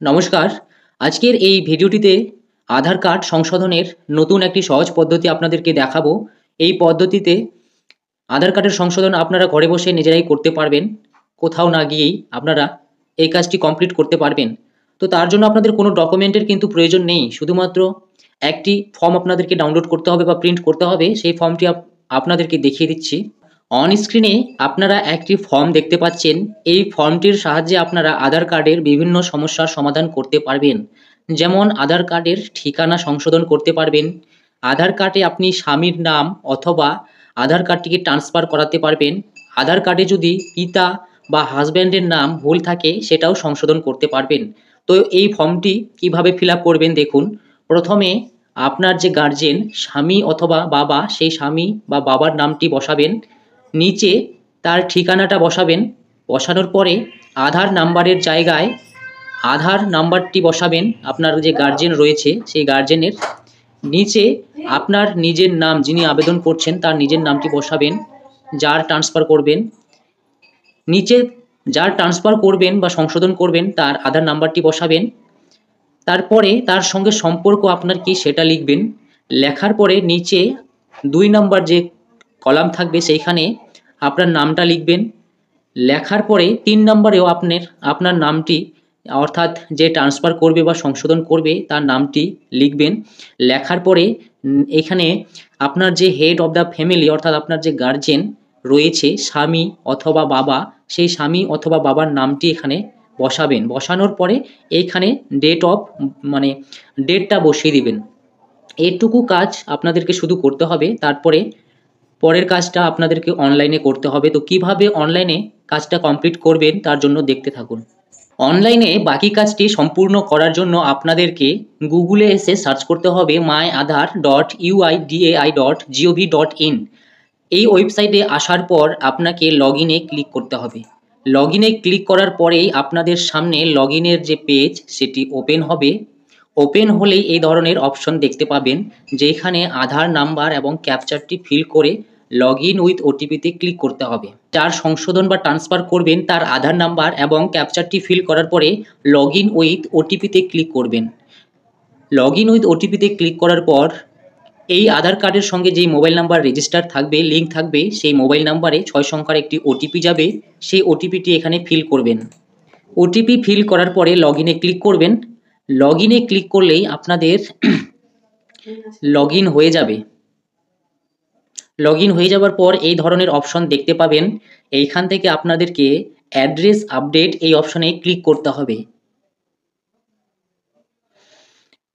নমস্কার। আজকের এই ভিডিওটিতে আধার কার্ড সংশোধনের নতুন একটি সহজ পদ্ধতি আপনাদেরকে দেখাবো। এই পদ্ধতিতে আধার কার্ডের সংশোধন আপনারা ঘরে বসে নিজেরাই করতে পারবেন। কোথাও না গিয়েই আপনারা এই কাজটি কমপ্লিট করতে পারবেন। তো তার জন্য আপনাদের কোনো ডকুমেন্টের কিন্তু প্রয়োজন নেই। শুধুমাত্র একটি ফর্ম আপনাদেরকে ডাউনলোড করতে হবে বা প্রিন্ট করতে হবে। সেই ফর্মটি আপনাদেরকে দেখিয়ে দিচ্ছি। অন স্ক্রিনে আপনারা একটি ফর্ম দেখতে পাচ্ছেন। এই ফর্মটির সাহায্যে আপনারা আধার কার্ডের বিভিন্ন সমস্যার সমাধান করতে পারবেন। যেমন আধার কার্ডের ঠিকানা সংশোধন করতে পারবেন, আধার কার্ডে আপনি স্বামীর নাম অথবা আধার কার্ডটিকে ট্রান্সফার করাতে পারবেন, আধার কার্ডে যদি পিতা বা হাজব্যান্ডের নাম ভুল থাকে সেটাও সংশোধন করতে পারবেন। তো এই ফর্মটি কিভাবে ফিল আপ করবেন দেখুন। প্রথমে আপনার যে গার্জেন স্বামী অথবা বাবা, সেই স্বামী বা বাবার নামটি বসাবেন, নিচে তার ঠিকানাটা বসাবেন। বসানোর পরে আধার নাম্বারের জায়গায় আধার নাম্বারটি বসাবেন। আপনার যে গার্জেন রয়েছে সেই গার্জেনের নিচে আপনার নিজের নাম, যিনি আবেদন করছেন তার নিজের নামটি বসাবেন। যার ট্রান্সফার করবেন, নিচে যার ট্রান্সফার করবেন বা সংশোধন করবেন তার আধার নাম্বারটি বসাবেন। তারপরে তার সঙ্গে সম্পর্ক আপনার কি সেটা লিখবেন। লেখার পরে নিচে 2 নম্বর যে কলাম থাকবে সেইখানে আপনার নামটা লিখবেন। লেখার পরে 3 নম্বরেও আপনার নামটি, অর্থাৎ যে ট্রান্সফার করবে বা সংশোধন করবে তার নামটি লিখবেন। লেখার পরে এখানে আপনার যে হেড অফ দ্য ফ্যামিলি, অর্থাৎ আপনার যে গার্জেন রয়েছে স্বামী অথবা বাবা, সেই স্বামী অথবা বাবার নামটি এখানে বসাবেন। বসানোর পরে এইখানে ডেটটা বসিয়ে দিবেন। এটুকু কাজ আপনাদেরকে শুধু করতে হবে। তারপরে পরের কাজটা আপনাদেরকে অনলাইনে করতে হবে। তো কিভাবে অনলাইনে কাজটা কমপ্লিট করবেন তার জন্য দেখতে থাকুন। অনলাইনে বাকি কাজটি সম্পূর্ণ করার জন্য আপনাদেরকে গুগলে এসে সার্চ করতে হবে myaadhar.uidai.gov.in। এই ওয়েবসাইটে আসার পর আপনাকে লগইনে ক্লিক করতে হবে। লগইনে ক্লিক করার পরেই আপনাদের সামনে লগইনের যে পেজ সেটি ওপেন হবে। ওপেন হলেই এই ধরনের অপশন দেখতে পাবেন, যেখানে আধার নাম্বার এবং ক্যাপচারটি ফিল করে লগইন উইথ ওটিপিতে ক্লিক করতে হবে। যার সংশোধন বা ট্রান্সফার করবেন তার আধার নাম্বার এবং ক্যাপচারটি ফিল করার পরে লগইন উইথ ওটিপিতে ক্লিক করবেন। লগইন উইথ ওটিপিতে ক্লিক করার পর এই আধার কার্ডের সঙ্গে যেই মোবাইল নাম্বার রেজিস্টার থাকবে, লিঙ্ক থাকবে, সেই মোবাইল নাম্বারে 6 সংখ্যার একটি ওটিপি যাবে। সেই ওটিপিটি এখানে ফিল করবেন। ওটিপি ফিল করার পরে লগইনে ক্লিক করবেন। লগইনে ক্লিক করলেই আপনাদের লগইন হয়ে যাবে। লগইন হয়ে যাওয়ার পর এই ধরনের অপশন দেখতে পাবেন। এইখান থেকে আপনাদেরকে অ্যাড্রেস আপডেট এই অপশনে ক্লিক করতে হবে।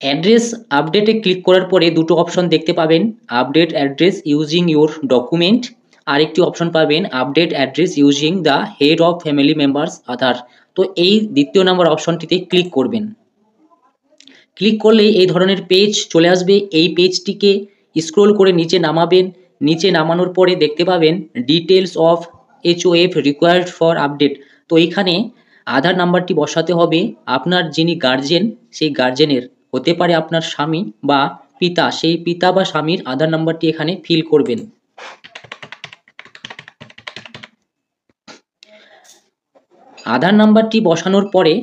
অ্যাড্রেস আপডেটে ক্লিক করার পরে দুটো অপশন দেখতে পাবেন, update address using your document, আর একটি অপশন পাবেন update address using the head of family members Aadhaar. তো এই দ্বিতীয় নম্বর অপশনটিতে ক্লিক করবেন। ক্লিক করলেই এই ধরনের পেজ চলে আসবে। এই পেজটিকে স্ক্রল করে নিচে নামাবেন। নিচে নামানোর পরে দেখতে পাবেন details of HOF required for update. তো এইখানে আধার নাম্বারটি বসাতে হবে। আপনার যিনি গার্জেন, সেই গার্জেনের হতে পারে আপনার স্বামী বা পিতা, সেই পিতা বা স্বামীর আধার নাম্বারটি এখানে ফিল করবেন। আধার নাম্বারটি বসানোর পরে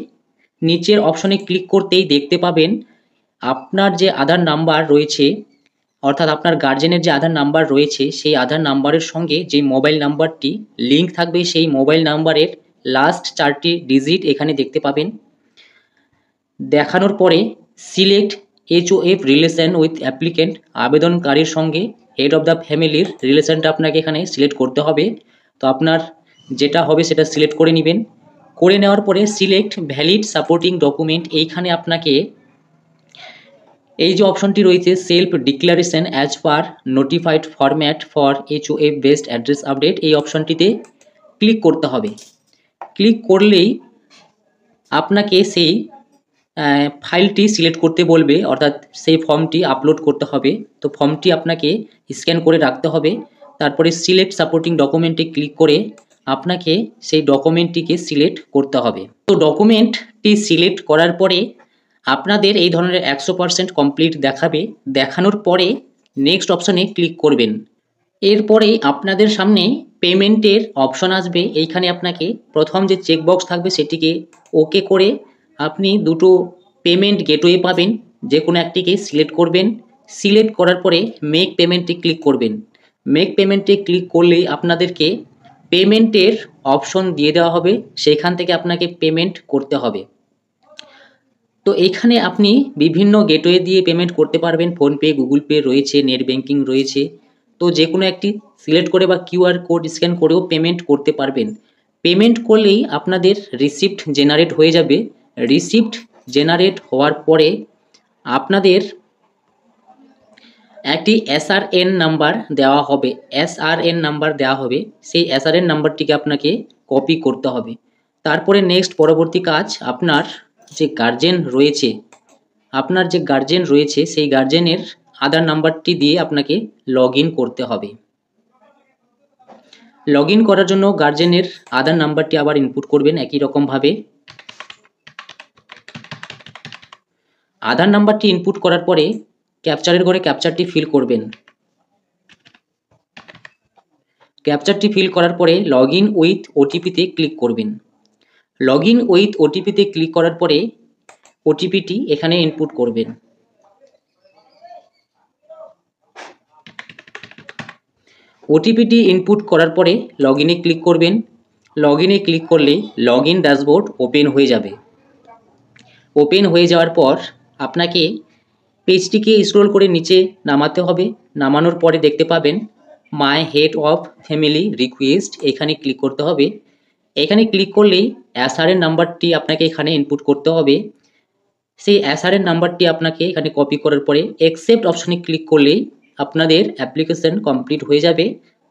নিচের অপশনে ক্লিক করতেই দেখতে পাবেন আপনার যে আধার নাম্বার রয়েছে, অর্থাৎ আপনার গার্জেনের যে আধার নাম্বার রয়েছে, সেই আধার নাম্বারের সঙ্গে যে মোবাইল নাম্বারটি লিঙ্ক থাকবে সেই মোবাইল নাম্বারের লাস্ট 4টি ডিজিট এখানে দেখতে পাবেন। দেখানোর পরে select HOF relation with applicant, আবেদনকারীর সঙ্গে হেড অফ দ্য ফ্যামিলির রিলেশনটা আপনাকে এখানে সিলেক্ট করতে হবে। তো আপনার যেটা হবে সেটা সিলেক্ট করে নেবেন। করে নেওয়ার পরে সিলেক্ট ভ্যালিড সাপোর্টিং ডকুমেন্ট, এইখানে আপনাকে এই যে অপশনটি রয়েছে self declaration as per notified format for HOF based address update, এই অপশনটিতে ক্লিক করতে হবে। ক্লিক করলেই আপনাকে সেই ফাইলটি সিলেক্ট করতে বলবে, অর্থাৎ সেই ফর্মটি আপলোড করতে হবে। তো ফর্মটি আপনাকে স্ক্যান করে রাখতে হবে। তারপরে সিলেক্ট সাপোর্টিং ডকুমেন্টে ক্লিক করে আপনাকে সেই ডকুমেন্টটিকে সিলেক্ট করতে হবে। তো ডকুমেন্টটি সিলেক্ট করার পরে আপনাদের এই ধরনের 100% কমপ্লিট দেখাবে। দেখানোর পরে নেক্সট অপশনে ক্লিক করবেন। এরপরে আপনাদের সামনে পেমেন্টের অপশন আসবে। এইখানে আপনাকে প্রথম যে চেকবক্স থাকবে সেটিকে ওকে করে আপনি দুটো পেমেন্ট গেটওয়ে পাবেন, যে কোনো একটিকে সিলেক্ট করবেন। সিলেক্ট করার পরে মেক পেমেন্টে ক্লিক করবেন। মেক পেমেন্টে ক্লিক করলেই আপনাদেরকে পেমেন্টের অপশন দিয়ে দেওয়া হবে, সেখান থেকে আপনাকে পেমেন্ট করতে হবে। তো এখানে আপনি বিভিন্ন গেটওয়ে দিয়ে পেমেন্ট করতে পারবেন। ফোনপে, গুগল পে রয়েছে, নেট ব্যাঙ্কিং রয়েছে। তো যে কোনো একটি সিলেক্ট করে বা কিউআর কোড স্ক্যান করেও পেমেন্ট করতে পারবেন। পেমেন্ট করলেই আপনাদের রিসিপ্ট জেনারেট হয়ে যাবে। রিসিপ্ট জেনারেট হওয়ার পরে আপনাদের একটি এসআরএন নাম্বার দেওয়া হবে। এসআরএন নাম্বার দেওয়া হবে, সেই এসআরএন নাম্বারটিকে আপনাকে কপি করতে হবে। তারপরে নেক্সট পরবর্তী কাজ, আপনার যে গার্জেন রয়েছে সেই গার্জেনের আধার নাম্বারটি দিয়ে আপনাকে লগ ইন করতে হবে। লগ ইন করার জন্য গার্জেনের আধার নাম্বারটি আবার ইনপুট করবেন একই রকমভাবে। আধার নাম্বারটি ইনপুট করার পরে ক্যাপচারের ঘরে ক্যাপচারটি ফিল করবেন। ক্যাপচারটি ফিল করার পরে লগ ইন উইথ ওটিপিতে ক্লিক করবেন। লগ ইন উইথ ওটিপিতে ক্লিক করার পরে ওটিপিটি এখানে ইনপুট করবেন। ওটিপিটি ইনপুট করার পরে লগ ইনে ক্লিক করবেন। লগ ইনে ক্লিক করলে লগ ইন ড্যাশবোর্ড ওপেন হয়ে যাবে। ওপেন হয়ে যাওয়ার পর আপনাকে পেজটিকে স্ক্রল করে নিচে নামাতে হবে। নামানোর পরে দেখতে পাবেন my head of family request, এখানে ক্লিক করতে হবে। এখানে ক্লিক করলেই এসআরএন নাম্বারটি আপনাকে এখানে ইনপুট করতে হবে। সেই এসআরএন নাম্বারটি আপনাকে এখানে কপি করার পরে অ্যাকসেপ্ট অপশনে ক্লিক করলেই আপনাদের অ্যাপ্লিকেশন কমপ্লিট হয়ে যাবে।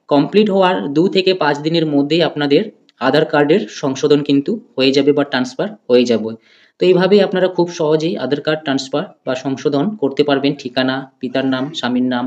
কমপ্লিট হওয়ার 2 থেকে 5 দিনের মধ্যেই আপনাদের আধার কার্ডের সংশোধন কিন্তু হয়ে যাবে বা ট্রান্সফার হয়ে যাবে। তো এইভাবেই আপনারা খুব সহজেই আধার কার্ড ট্রান্সফার বা সংশোধন করতে পারবেন। ঠিকানা, পিতার নাম, স্বামীর নাম,